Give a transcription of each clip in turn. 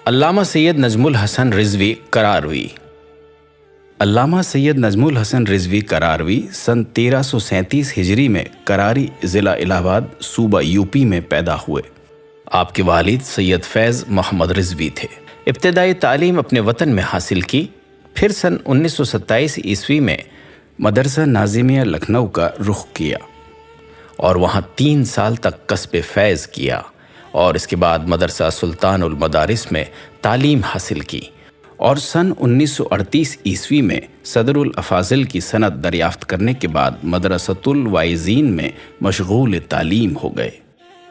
علامہ سید نجم الحسن رضوی کراروی۔ علامہ سید نجم الحسن رضوی کراروی سن 1337 ہجری میں کراری ضلع الہ آباد صوبہ یوپی میں پیدا ہوئے۔ آپ کے والد سید فیض محمد رضوی تھے۔ ابتدائی تعلیم اپنے وطن میں حاصل کی، پھر سن 1927 عیسوی میں مدرسہ ناظمیہ لکھنؤ کا رخ کیا اور وہاں 3 سال تک کسب فیض کیا، اور اس کے بعد مدرسہ سلطان المدارس میں تعلیم حاصل کی، اور سن 1938 عیسوی میں صدر الافاضل کی سند دریافت کرنے کے بعد مدرسۃ الواعظین میں مشغول تعلیم ہو گئے۔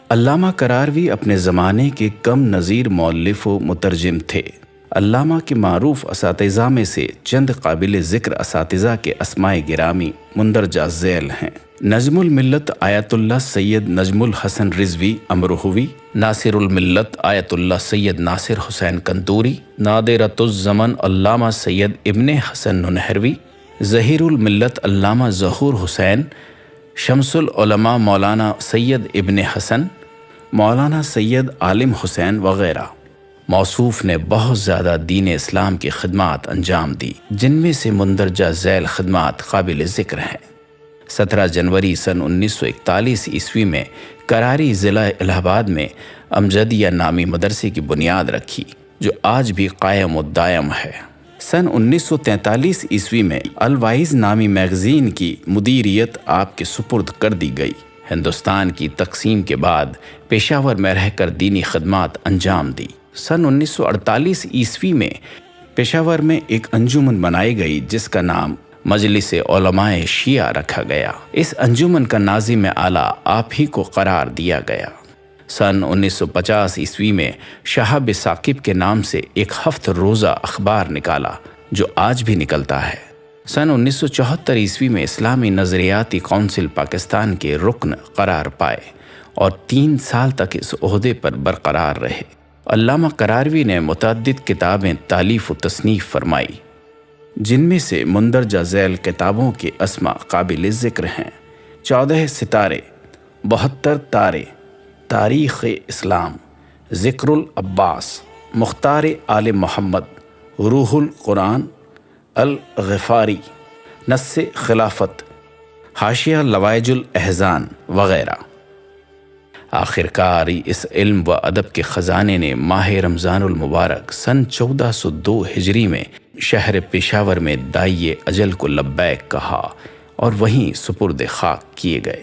علامہ کراروی اپنے زمانے کے کم نظیر مؤلف و مترجم تھے۔ علامہ کے معروف اساتذہ میں سے چند قابل ذکر اساتذہ کے اسماء گرامی مندرجہ ذیل ہیں: نجم الملت آیت اللہ سید نجم الحسن رضوی امروہوی، ناصر الملت آیت اللہ سید ناصر حسین قنطوری، نادرۃ الزمن علامہ سید ابن حسن ننہروی، ظہیر الملت علامہ ظہور حسین، شمس العلماء مولانا سید ابن حسن، مولانا سید عالم حسین وغیرہ۔ موصوف نے بہت زیادہ دین اسلام کی خدمات انجام دی، جن میں سے مندرجہ ذیل خدمات قابل ذکر ہیں۔ 17 جنوری سن 1941 عیسوی میں کراری ضلع الہ آباد میں امجدیہ نامی مدرسے کی بنیاد رکھی، جو آج بھی قائم و دائم ہے۔ سن 1943 عیسوی میں الواعظ نامی میگزین کی مدیریت آپ کے سپرد کر دی گئی۔ ہندوستان کی تقسیم کے بعد پشاور میں رہ کر دینی خدمات انجام دی۔ سن 1948 عیسوی میں پشاور میں ایک انجمن بنائی گئی، جس کا نام مجلس علماء شیعہ رکھا گیا۔ اس انجمن کا ناظم اعلیٰ آپ ہی کو قرار دیا گیا۔ سن 1950 عیسوی میں شہاب ثاقب کے نام سے ایک 7 روزہ اخبار نکالا، جو آج بھی نکلتا ہے۔ سن 1974 عیسوی میں اسلامی نظریاتی کونسل پاکستان کے رکن قرار پائے اور 3 سال تک اس عہدے پر برقرار رہے۔ علامہ کراروی نے متعدد کتابیں تالیف و تصنیف فرمائی، جن میں سے مندرجہ ذیل کتابوں کے اسماء قابل ذکر ہیں: 14 ستارے، 72 تارے، تاریخ اسلام، ذکر العباس، مختار آل محمد، روح القرآن، الغفاری، نص خلافت، حاشیہ لوائج الاحزان وغیرہ۔ آخرکار اس علم و ادب کے خزانے نے ماہ رمضان المبارک سن 1402 ہجری میں شہر پشاور میں داعی اجل کو لبیک کہا اور وہیں سپرد خاک کیے گئے۔